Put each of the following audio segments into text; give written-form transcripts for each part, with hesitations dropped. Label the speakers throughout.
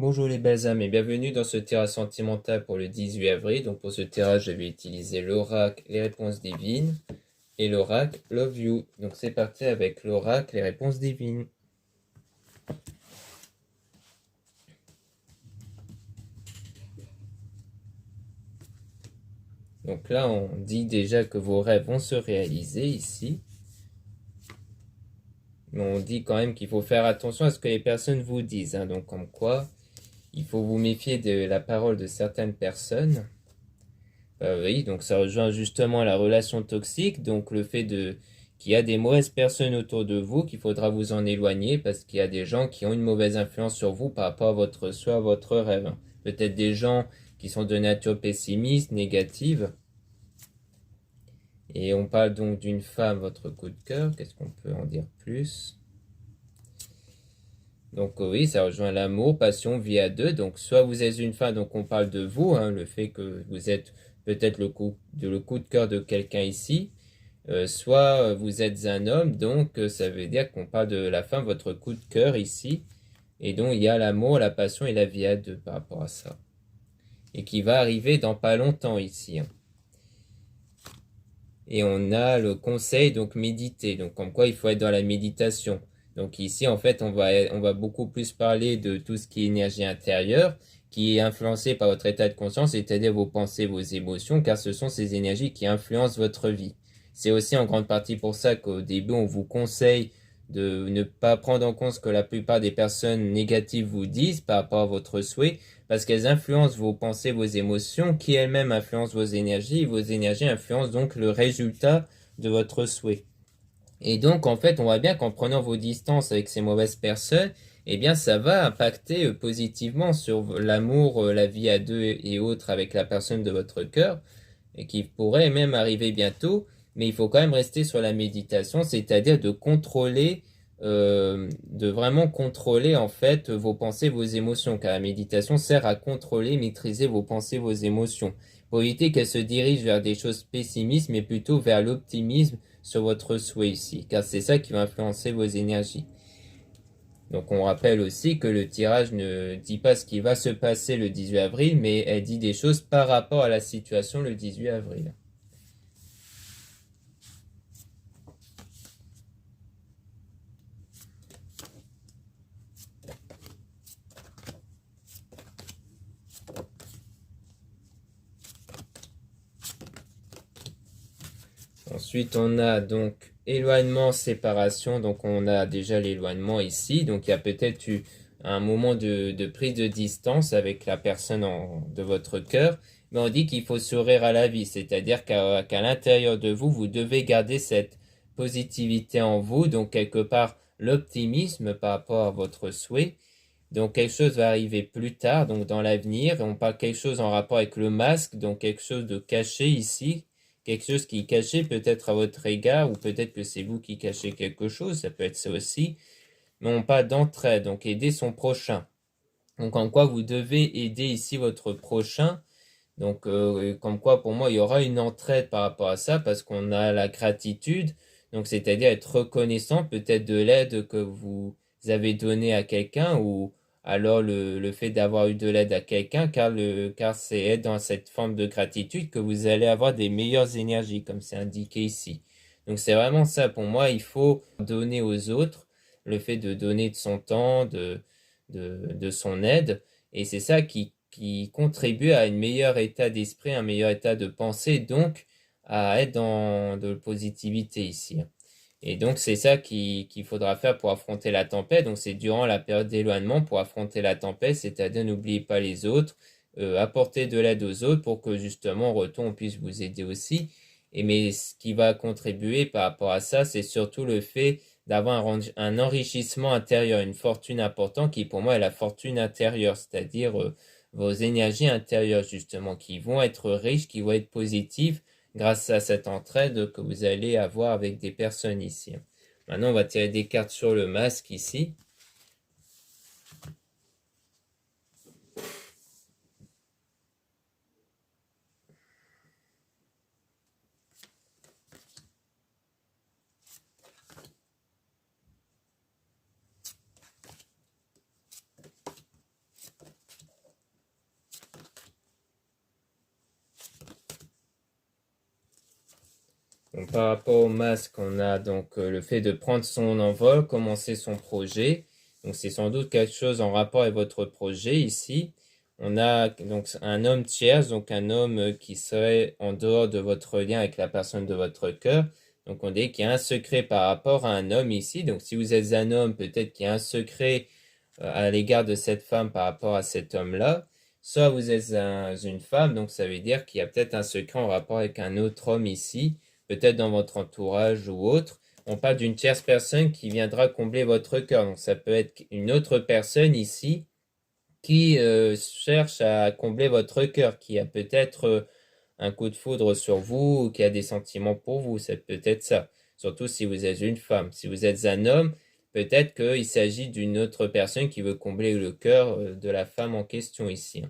Speaker 1: Bonjour les belles âmes et bienvenue dans ce tirage sentimental pour le 18 avril. Donc pour ce tirage, je vais utiliser l'oracle, les réponses divines et l'oracle Love You. Donc c'est parti avec l'oracle, les réponses divines. Donc là, on dit déjà que vos rêves vont se réaliser ici. Mais on dit quand même qu'il faut faire attention à ce que les personnes vous disent. Donc comme quoi, il faut vous méfier de la parole de certaines personnes. Oui, donc ça rejoint justement la relation toxique, donc le fait qu'il y a des mauvaises personnes autour de vous, qu'il faudra vous en éloigner parce qu'il y a des gens qui ont une mauvaise influence sur vous par rapport à votre soi, à votre rêve. Peut-être des gens qui sont de nature pessimiste, négative. Et on parle donc d'une femme, votre coup de cœur. Qu'est-ce qu'on peut en dire plus? Donc oui, ça rejoint l'amour, passion, vie à deux. Donc soit vous êtes une femme, donc on parle de vous, le fait que vous êtes peut-être le coup de cœur de quelqu'un ici. Soit vous êtes un homme, donc ça veut dire qu'on parle de la femme, votre coup de cœur ici. Et donc il y a l'amour, la passion et la vie à deux par rapport à ça. Et qui va arriver dans pas longtemps ici. Et on a le conseil, donc méditer. Donc comme quoi il faut être dans la méditation. Donc ici, en fait, on va beaucoup plus parler de tout ce qui est énergie intérieure, qui est influencée par votre état de conscience, c'est-à-dire vos pensées, vos émotions, car ce sont ces énergies qui influencent votre vie. C'est aussi en grande partie pour ça qu'au début, on vous conseille de ne pas prendre en compte ce que la plupart des personnes négatives vous disent par rapport à votre souhait, parce qu'elles influencent vos pensées, vos émotions, qui elles-mêmes influencent vos énergies, et vos énergies influencent donc le résultat de votre souhait. Et donc, en fait, on voit bien qu'en prenant vos distances avec ces mauvaises personnes, eh bien, ça va impacter positivement sur l'amour, la vie à deux et autres avec la personne de votre cœur, et qui pourrait même arriver bientôt. Mais il faut quand même rester sur la méditation, c'est-à-dire de contrôler, de vraiment contrôler en fait vos pensées, vos émotions, car la méditation sert à contrôler, maîtriser vos pensées, vos émotions, pour éviter qu'elles se dirigent vers des choses pessimistes, mais plutôt vers l'optimisme sur votre souhait ici, car c'est ça qui va influencer vos énergies. Donc on rappelle aussi que le tirage ne dit pas ce qui va se passer le 18 avril, mais elle dit des choses par rapport à la situation le 18 avril. Ensuite, on a donc éloignement, séparation. Donc, on a déjà l'éloignement ici. Donc, il y a peut-être eu un moment de prise de distance avec la personne de votre cœur. Mais on dit qu'il faut sourire à la vie. C'est-à-dire qu'à l'intérieur de vous, vous devez garder cette positivité en vous. Donc, quelque part, l'optimisme par rapport à votre souhait. Donc, quelque chose va arriver plus tard, donc dans l'avenir. On parle quelque chose en rapport avec le masque, donc quelque chose de caché ici, quelque chose qui est caché peut-être à votre égard, ou peut-être que c'est vous qui cachez quelque chose, ça peut être ça aussi. Mais on parle d'entraide, donc aider son prochain. Donc, en quoi vous devez aider ici votre prochain. Donc, comme quoi pour moi, il y aura une entraide par rapport à ça, parce qu'on a la gratitude, donc c'est-à-dire être reconnaissant peut-être de l'aide que vous avez donnée à quelqu'un, ou alors le fait d'avoir eu de l'aide à quelqu'un, car c'est être dans cette forme de gratitude que vous allez avoir des meilleures énergies, comme c'est indiqué ici. Donc c'est vraiment ça pour moi, il faut donner aux autres, le fait de donner de son temps, de son aide, et c'est ça qui contribue à un meilleur état d'esprit, un meilleur état de pensée, donc à être dans de la positivité ici. Et donc c'est ça qu'il faudra faire pour affronter la tempête. Donc c'est durant la période d'éloignement pour affronter la tempête, c'est-à-dire n'oubliez pas les autres, apporter de l'aide aux autres pour que justement en retour on puisse vous aider aussi. Mais ce qui va contribuer par rapport à ça, c'est surtout le fait d'avoir un enrichissement intérieur, une fortune importante qui pour moi est la fortune intérieure, c'est-à-dire vos énergies intérieures justement qui vont être riches, qui vont être positives grâce à cette entraide que vous allez avoir avec des personnes ici. Maintenant, on va tirer des cartes sur le masque ici. Donc, par rapport au masque, on a donc le fait de prendre son envol, commencer son projet. Donc c'est sans doute quelque chose en rapport avec votre projet ici. On a donc un homme tierce, donc un homme qui serait en dehors de votre lien avec la personne de votre cœur. Donc on dit qu'il y a un secret par rapport à un homme ici. Donc si vous êtes un homme, peut-être qu'il y a un secret à l'égard de cette femme par rapport à cet homme-là. Soit vous êtes une femme, donc ça veut dire qu'il y a peut-être un secret en rapport avec un autre homme ici, peut-être dans votre entourage ou autre. On parle d'une tierce personne qui viendra combler votre cœur. Donc ça peut être une autre personne ici qui cherche à combler votre cœur, qui a peut-être un coup de foudre sur vous ou qui a des sentiments pour vous. C'est peut-être ça. Surtout si vous êtes une femme. Si vous êtes un homme, peut-être qu'il s'agit d'une autre personne qui veut combler le cœur de la femme en question ici.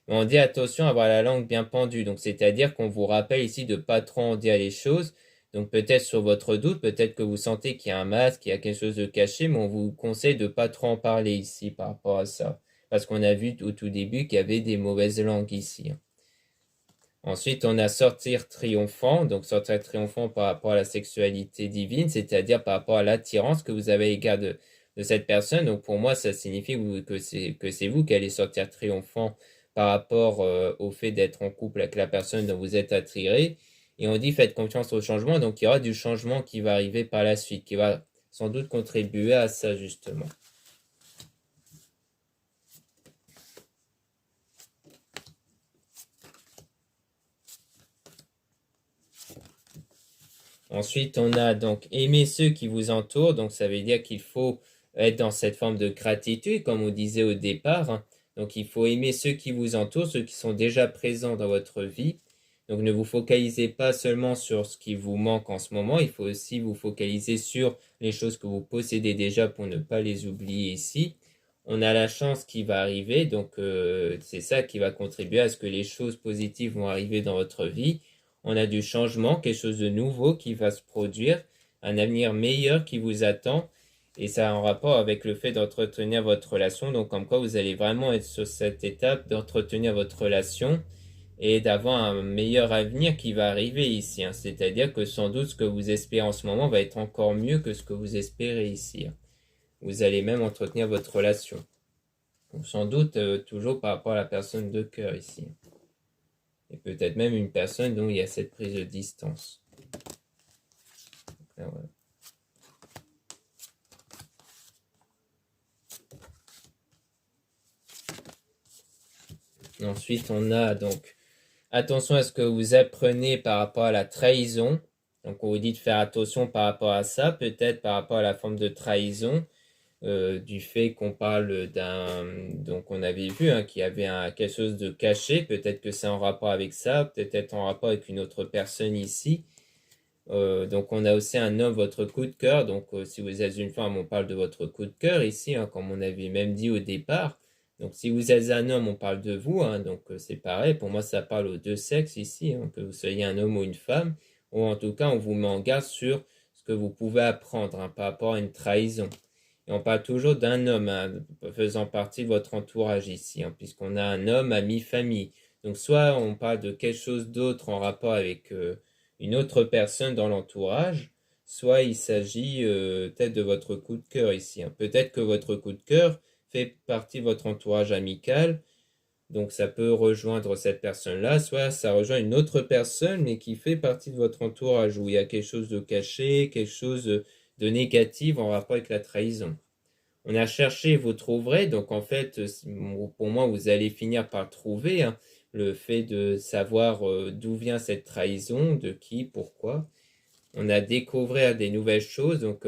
Speaker 1: Mais on dit attention à avoir la langue bien pendue. Donc c'est-à-dire qu'on vous rappelle ici de pas trop en dire les choses. Donc peut-être sur votre doute, peut-être que vous sentez qu'il y a un masque, qu'il y a quelque chose de caché, mais on vous conseille de pas trop en parler ici par rapport à ça. Parce qu'on a vu au tout début qu'il y avait des mauvaises langues ici. Ensuite, on a sortir triomphant. Donc sortir triomphant par rapport à la sexualité divine, c'est-à-dire par rapport à l'attirance que vous avez à l'égard de cette personne. Donc pour moi, ça signifie que c'est vous qui allez sortir triomphant par rapport au fait d'être en couple avec la personne dont vous êtes attiré. Et on dit faites confiance au changement. Donc il y aura du changement qui va arriver par la suite, qui va sans doute contribuer à ça justement. Ensuite, on a donc aimer ceux qui vous entourent. Donc, ça veut dire qu'il faut être dans cette forme de gratitude, comme on disait au départ, hein. Donc, il faut aimer ceux qui vous entourent, ceux qui sont déjà présents dans votre vie. Donc, ne vous focalisez pas seulement sur ce qui vous manque en ce moment. Il faut aussi vous focaliser sur les choses que vous possédez déjà pour ne pas les oublier ici. On a la chance qui va arriver. Donc, c'est ça qui va contribuer à ce que les choses positives vont arriver dans votre vie. On a du changement, quelque chose de nouveau qui va se produire, un avenir meilleur qui vous attend. Et ça a un rapport avec le fait d'entretenir votre relation. Donc, comme quoi vous allez vraiment être sur cette étape d'entretenir votre relation et d'avoir un meilleur avenir qui va arriver ici, hein. C'est-à-dire que sans doute ce que vous espérez en ce moment va être encore mieux que ce que vous espérez ici, hein. Vous allez même entretenir votre relation. Donc, sans doute toujours par rapport à la personne de cœur ici. Et peut-être même une personne dont il y a cette prise de distance. Là, voilà. Ensuite, on a donc attention à ce que vous apprenez par rapport à la trahison. Donc, on vous dit de faire attention par rapport à ça, peut-être par rapport à la forme de trahison, du fait qu'on parle d'un... Donc, on avait vu hein, qu'il y avait quelque chose de caché. Peut-être que c'est en rapport avec ça, peut-être en rapport avec une autre personne ici. Donc on a aussi un homme, votre coup de cœur. Donc si vous êtes une femme, on parle de votre coup de cœur ici, hein, comme on avait même dit au départ. Donc si vous êtes un homme, on parle de vous, hein, donc c'est pareil. Pour moi, ça parle aux deux sexes ici, hein, que vous soyez un homme ou une femme. Ou en tout cas, on vous met en garde sur ce que vous pouvez apprendre hein, par rapport à une trahison. Et on parle toujours d'un homme hein, faisant partie de votre entourage ici, hein, puisqu'on a un homme, ami, famille. Donc soit on parle de quelque chose d'autre en rapport avec une autre personne dans l'entourage, soit il s'agit peut-être de votre coup de cœur ici, hein. Peut-être que votre coup de cœur fait partie de votre entourage amical, donc ça peut rejoindre cette personne-là, soit ça rejoint une autre personne, mais qui fait partie de votre entourage, où il y a quelque chose de caché, quelque chose de négatif en rapport avec la trahison. On a cherché, vous trouverez, donc en fait, pour moi, vous allez finir par trouver hein, le fait de savoir d'où vient cette trahison, de qui, pourquoi. On a découvert des nouvelles choses, donc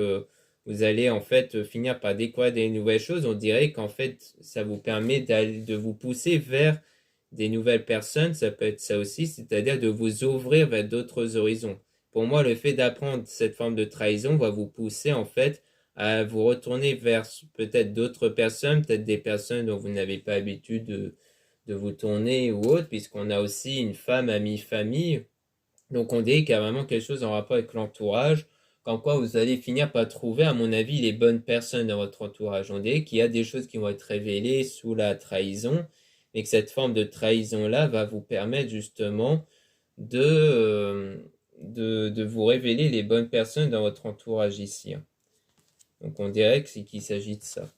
Speaker 1: vous allez en fait finir par découvrir des nouvelles choses. On dirait qu'en fait, ça vous permet de vous pousser vers des nouvelles personnes, ça peut être ça aussi, c'est-à-dire de vous ouvrir vers d'autres horizons. Pour moi, le fait d'apprendre cette forme de trahison va vous pousser en fait à vous retourner vers peut-être d'autres personnes, peut-être des personnes dont vous n'avez pas l'habitude de vous tourner ou autre, puisqu'on a aussi une femme, amie, famille. Donc on dit qu'il y a vraiment quelque chose en rapport avec l'entourage, comme quoi vous allez finir par trouver, à mon avis, les bonnes personnes dans votre entourage. On dit qu'il y a des choses qui vont être révélées sous la trahison, mais que cette forme de trahison-là va vous permettre justement de, de vous révéler les bonnes personnes dans votre entourage ici. Donc on dirait qu'il s'agit de ça.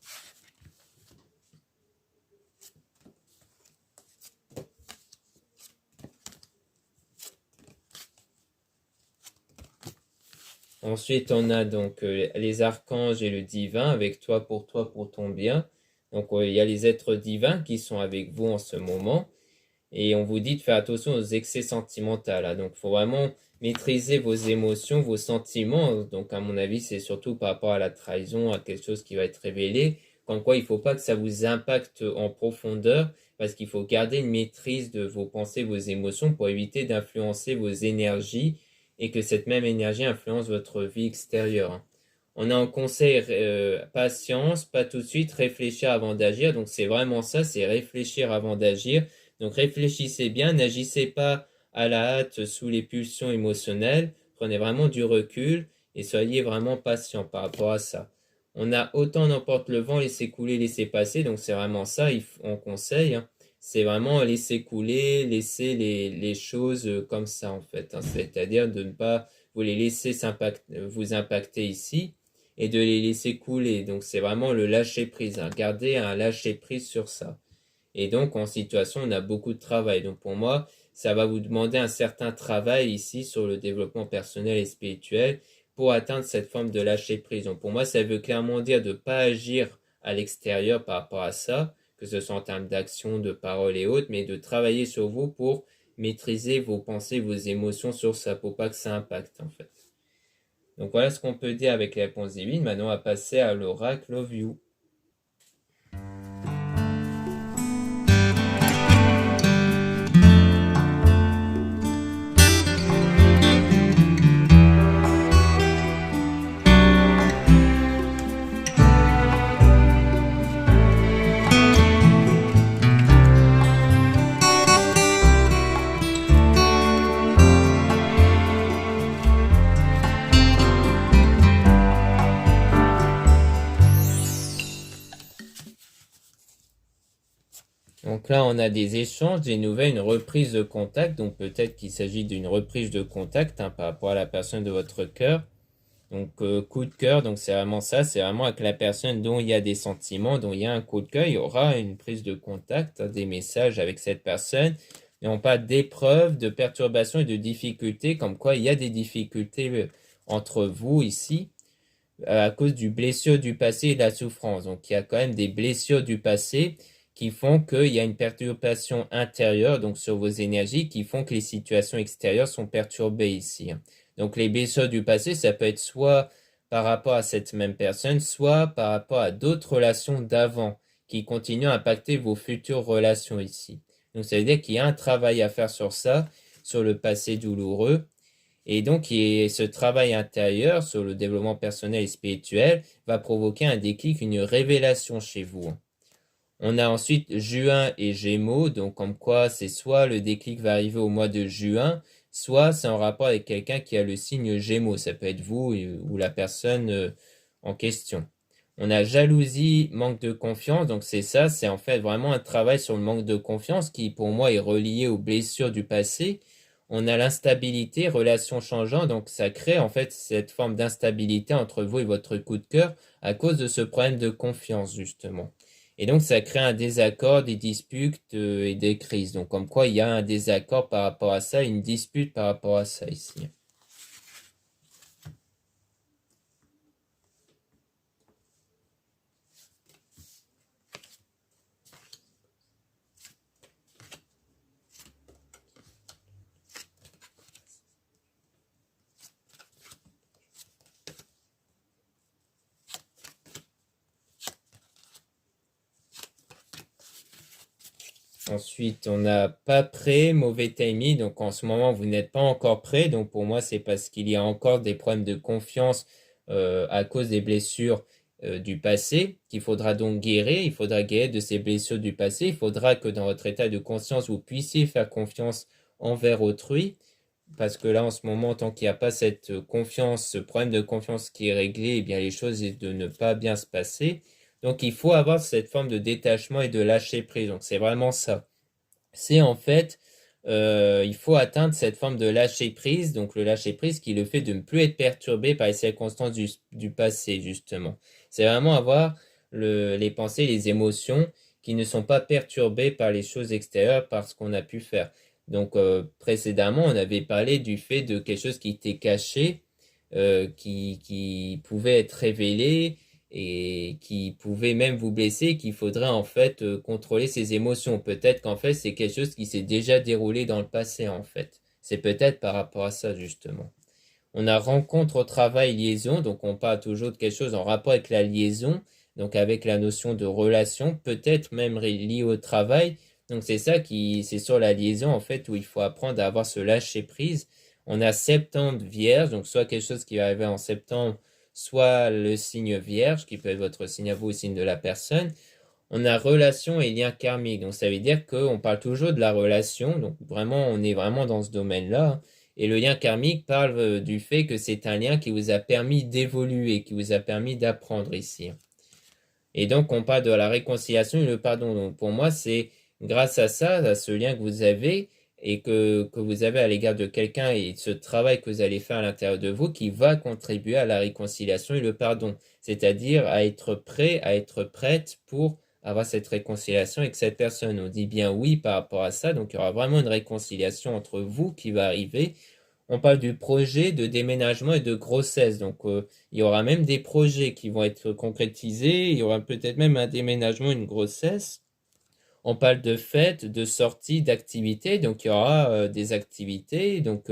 Speaker 1: Ensuite, on a donc les archanges et le divin avec toi, pour ton bien. Donc, il y a les êtres divins qui sont avec vous en ce moment. Et on vous dit de faire attention aux excès sentimentaux. Donc, il faut vraiment maîtriser vos émotions, vos sentiments. Donc, à mon avis, c'est surtout par rapport à la trahison, à quelque chose qui va être révélé. Comme quoi, il ne faut pas que ça vous impacte en profondeur, parce qu'il faut garder une maîtrise de vos pensées, vos émotions, pour éviter d'influencer vos énergies et que cette même énergie influence votre vie extérieure. On a un conseil, patience, pas tout de suite, réfléchir avant d'agir. Donc c'est vraiment ça, c'est réfléchir avant d'agir. Donc réfléchissez bien, n'agissez pas à la hâte sous les pulsions émotionnelles. Prenez vraiment du recul et soyez vraiment patient par rapport à ça. On a autant n'emporte le vent, laisser couler, laisser passer. Donc c'est vraiment ça, on conseille. C'est vraiment laisser couler, laisser les choses comme ça en fait. C'est-à-dire de ne pas vous les laisser vous impacter ici et de les laisser couler. Donc c'est vraiment le lâcher prise. Gardez un lâcher prise sur ça. Et donc en situation, on a beaucoup de travail. Donc pour moi, ça va vous demander un certain travail ici sur le développement personnel et spirituel pour atteindre cette forme de lâcher prise. Donc pour moi, ça veut clairement dire de ne pas agir à l'extérieur par rapport à ça, que ce soit en termes d'action, de parole et autres, mais de travailler sur vous pour maîtriser vos pensées, vos émotions sur ça, pour pas que ça impacte en fait. Donc voilà ce qu'on peut dire avec les réponses divines. Maintenant, on va passer à l'oracle of you. Donc là, on a des échanges, des nouvelles, une reprise de contact. Donc peut-être qu'il s'agit d'une reprise de contact par rapport à la personne de votre cœur. Donc coup de cœur, donc c'est vraiment ça, c'est vraiment avec la personne dont il y a des sentiments, dont il y a un coup de cœur, il y aura une prise de contact, des messages avec cette personne. Et on parle d'épreuves, de perturbations et de difficultés, comme quoi il y a des difficultés entre vous ici, à cause du blessure du passé et de la souffrance. Donc il y a quand même des blessures du passé qui font qu'il y a une perturbation intérieure, donc sur vos énergies, qui font que les situations extérieures sont perturbées ici. Donc les blessures du passé, ça peut être soit par rapport à cette même personne, soit par rapport à d'autres relations d'avant qui continuent à impacter vos futures relations ici. Donc ça veut dire qu'il y a un travail à faire sur ça, sur le passé douloureux. Et donc, ce travail intérieur sur le développement personnel et spirituel va provoquer un déclic, une révélation chez vous. On a ensuite juin et gémeaux, donc comme quoi c'est soit le déclic va arriver au mois de juin, soit c'est en rapport avec quelqu'un qui a le signe gémeaux. Ça peut être vous ou la personne en question. On a jalousie, manque de confiance, donc c'est ça, c'est en fait vraiment un travail sur le manque de confiance qui pour moi est relié aux blessures du passé. On a l'instabilité, relations changeantes, donc ça crée en fait cette forme d'instabilité entre vous et votre coup de cœur à cause de ce problème de confiance justement. Et donc, ça crée un désaccord, des disputes et des crises. Donc, comme quoi, il y a un désaccord par rapport à ça, une dispute par rapport à ça ici. Ensuite, on n'a pas prêt, mauvais timing. Donc, en ce moment, vous n'êtes pas encore prêt. Donc, pour moi, c'est parce qu'il y a encore des problèmes de confiance à cause des blessures du passé qu'il faudra donc guérir. Il faudra guérir de ces blessures du passé. Il faudra que dans votre état de conscience, vous puissiez faire confiance envers autrui. Parce que là, en ce moment, tant qu'il n'y a pas cette confiance, ce problème de confiance qui est réglé, eh bien, les choses risquent de ne pas bien se passer. Donc, il faut avoir cette forme de détachement et de lâcher prise. Donc, c'est vraiment ça. C'est en fait il faut atteindre cette forme de lâcher prise, donc le lâcher prise qui est le fait de ne plus être perturbé par les circonstances du passé, justement. C'est vraiment avoir les pensées, les émotions qui ne sont pas perturbées par les choses extérieures, par ce qu'on a pu faire. Donc précédemment, on avait parlé du fait de quelque chose qui était caché, qui pouvait être révélé et qui pouvait même vous blesser, qu'il faudrait en fait contrôler ses émotions. Peut-être qu'en fait c'est quelque chose qui s'est déjà déroulé dans le passé en fait. C'est peut-être par rapport à ça justement. On a rencontre au travail, liaison, donc on parle toujours de quelque chose en rapport avec la liaison, donc avec la notion de relation, peut-être même lié au travail. Donc c'est ça c'est sur la liaison en fait où il faut apprendre à avoir ce lâcher prise. On a septembre vierge, donc soit quelque chose qui va arriver en septembre, soit le signe vierge, qui peut être votre signe à vous, le signe de la personne. On a relation et lien karmique. Donc ça veut dire qu'on parle toujours de la relation. Donc vraiment, on est vraiment dans ce domaine-là. Et le lien karmique parle du fait que c'est un lien qui vous a permis d'évoluer, qui vous a permis d'apprendre ici. Et donc on parle de la réconciliation et le pardon. Donc pour moi, c'est grâce à ça, à ce lien que vous avez et que vous avez à l'égard de quelqu'un et ce travail que vous allez faire à l'intérieur de vous qui va contribuer à la réconciliation et le pardon. C'est-à-dire à être prêt, à être prête pour avoir cette réconciliation avec cette personne. On dit bien oui par rapport à ça. Donc il y aura vraiment une réconciliation entre vous qui va arriver. On parle du projet de déménagement et de grossesse. Donc, il y aura même des projets qui vont être concrétisés. Il y aura peut-être même un déménagement, une grossesse. On parle de fêtes, de sorties, d'activités. Donc, il y aura des activités. Donc,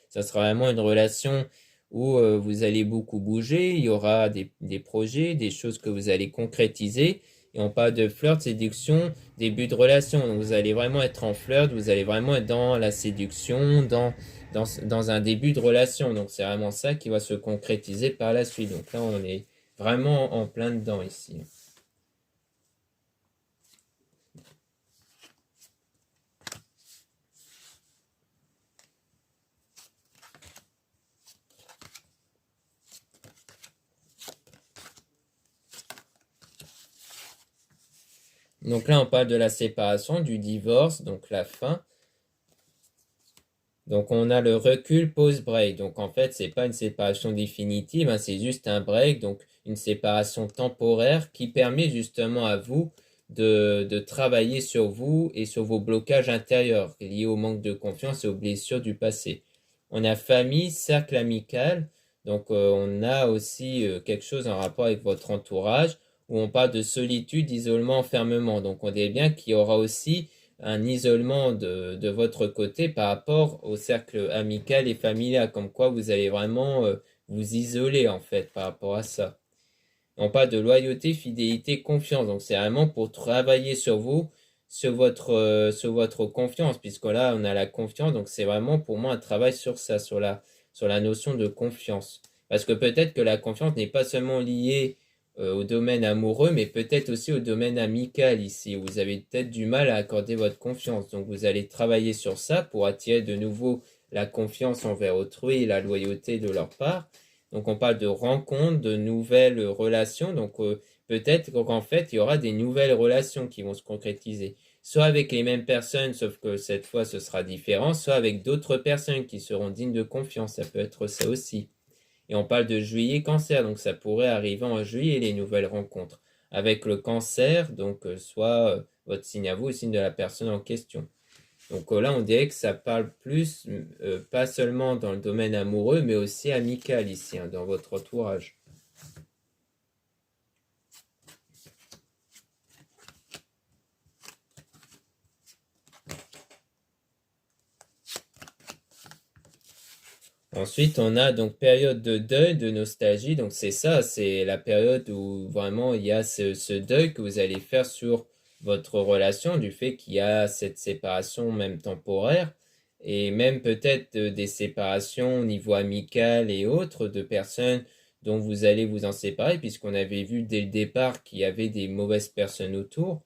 Speaker 1: ça sera vraiment une relation où vous allez beaucoup bouger. Il y aura des projets, des choses que vous allez concrétiser. Et on parle de flirt, séduction, début de relation. Donc, vous allez vraiment être en flirt. Vous allez vraiment être dans la séduction, dans un début de relation. Donc, c'est vraiment ça qui va se concrétiser par la suite. Donc, là, on est vraiment en plein dedans ici. Donc là, on parle de la séparation, du divorce, donc la fin. Donc on a le recul post-break. Donc en fait, c'est pas une séparation définitive, hein, c'est juste un break, donc une séparation temporaire qui permet justement à vous de travailler sur vous et sur vos blocages intérieurs liés au manque de confiance et aux blessures du passé. On a famille, cercle amical. Donc on a aussi quelque chose en rapport avec votre entourage où on parle de solitude, isolement, enfermement. Donc on dit bien qu'il y aura aussi un isolement de votre côté par rapport au cercle amical et familial, comme quoi vous allez vraiment vous isoler en fait par rapport à ça. On parle de loyauté, fidélité, confiance. Donc c'est vraiment pour travailler sur vous, sur votre confiance, puisque là on a la confiance. Donc c'est vraiment pour moi un travail sur ça, sur la notion de confiance. Parce que peut-être que la confiance n'est pas seulement liée au domaine amoureux, mais peut-être aussi au domaine amical ici, où vous avez peut-être du mal à accorder votre confiance. Donc vous allez travailler sur ça pour attirer de nouveau la confiance envers autrui et la loyauté de leur part. Donc on parle de rencontres, de nouvelles relations. Donc peut-être qu'en fait, il y aura des nouvelles relations qui vont se concrétiser. Soit avec les mêmes personnes, sauf que cette fois ce sera différent, soit avec d'autres personnes qui seront dignes de confiance. Ça peut être ça aussi. Et on parle de juillet cancer, donc ça pourrait arriver en juillet les nouvelles rencontres. Avec le cancer, donc soit votre signe à vous, le signe de la personne en question. Donc là, on dirait que ça parle plus, pas seulement dans le domaine amoureux, mais aussi amical ici, hein, dans votre entourage. Ensuite, on a donc période de deuil, de nostalgie. Donc c'est ça, c'est la période où vraiment il y a ce deuil que vous allez faire sur votre relation, du fait qu'il y a cette séparation même temporaire, et même peut-être des séparations au niveau amical et autres de personnes dont vous allez vous en séparer, puisqu'on avait vu dès le départ qu'il y avait des mauvaises personnes autour.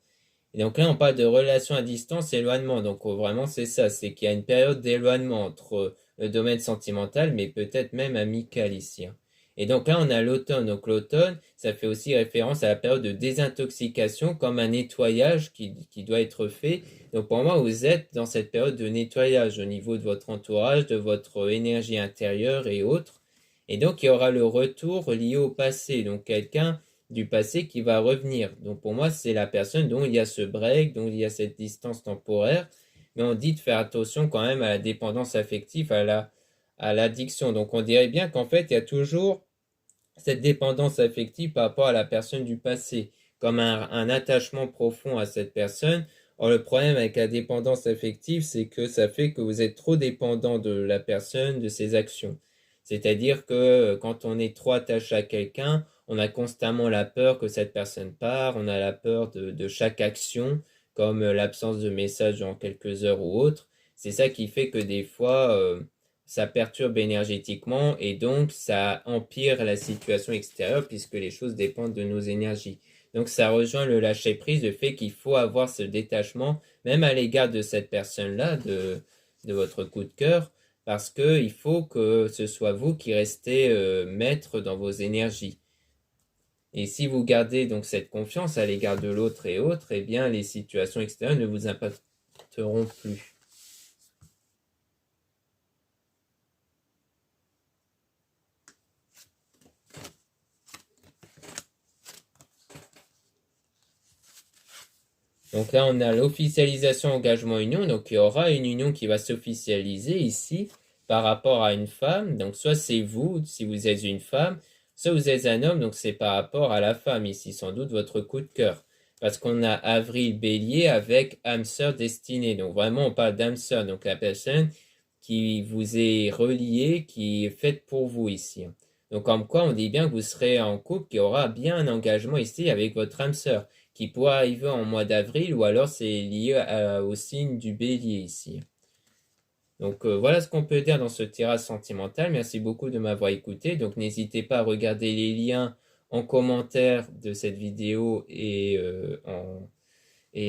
Speaker 1: Et donc là, on parle de relation à distance, éloignement. Donc vraiment, c'est ça, c'est qu'il y a une période d'éloignement entre le domaine sentimental, mais peut-être même amical ici, hein. Et donc là, on a l'automne. Donc l'automne, ça fait aussi référence à la période de désintoxication comme un nettoyage qui doit être fait. Donc pour moi, vous êtes dans cette période de nettoyage au niveau de votre entourage, de votre énergie intérieure et autres. Et donc il y aura le retour lié au passé. Donc quelqu'un du passé qui va revenir. Donc pour moi, c'est la personne dont il y a ce break, dont il y a cette distance temporaire. Mais on dit de faire attention quand même à la dépendance affective, à l'addiction. Donc on dirait bien qu'en fait, il y a toujours cette dépendance affective par rapport à la personne du passé, comme un attachement profond à cette personne. Or, le problème avec la dépendance affective, c'est que ça fait que vous êtes trop dépendant de la personne, de ses actions. C'est-à-dire que quand on est trop attaché à quelqu'un, on a constamment la peur que cette personne part, on a la peur de chaque action, comme l'absence de message en quelques heures ou autre. C'est ça qui fait que des fois, ça perturbe énergétiquement et donc ça empire la situation extérieure puisque les choses dépendent de nos énergies. Donc ça rejoint le lâcher-prise, le fait qu'il faut avoir ce détachement, même à l'égard de cette personne-là, de votre coup de cœur, parce qu'il faut que ce soit vous qui restez maître dans vos énergies. Et si vous gardez donc cette confiance à l'égard de l'autre et autres, eh bien les situations extérieures ne vous impacteront plus. Donc là, on a l'officialisation engagement union. Donc il y aura une union qui va s'officialiser ici par rapport à une femme. Donc soit c'est vous, si vous êtes une femme, soit vous êtes un homme. Donc c'est par rapport à la femme ici, sans doute votre coup de cœur. Parce qu'on a Avril Bélier avec âme sœur destinée. Donc vraiment, on parle d'âme sœur. Donc la personne qui vous est reliée, qui est faite pour vous ici. Donc comme quoi, on dit bien que vous serez en couple, qu'il y aura bien un engagement ici avec votre âme sœur qui pourrait arriver en mois d'avril ou alors c'est lié au signe du bélier ici. Donc voilà ce qu'on peut dire dans ce tirage sentimental. Merci beaucoup de m'avoir écouté. Donc n'hésitez pas à regarder les liens en commentaire de cette vidéo et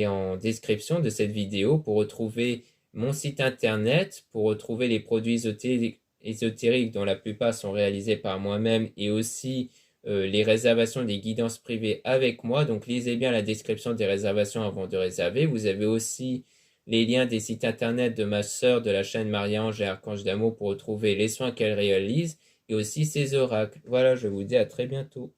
Speaker 1: en description de cette vidéo pour retrouver mon site internet, pour retrouver les produits ésotériques dont la plupart sont réalisés par moi-même et aussi les réservations des guidances privées avec moi. Donc lisez bien la description des réservations avant de réserver. Vous avez aussi les liens des sites internet de ma sœur de la chaîne Marie-Ange et Archange d'Amour pour retrouver les soins qu'elle réalise et aussi ses oracles. Voilà, je vous dis à très bientôt.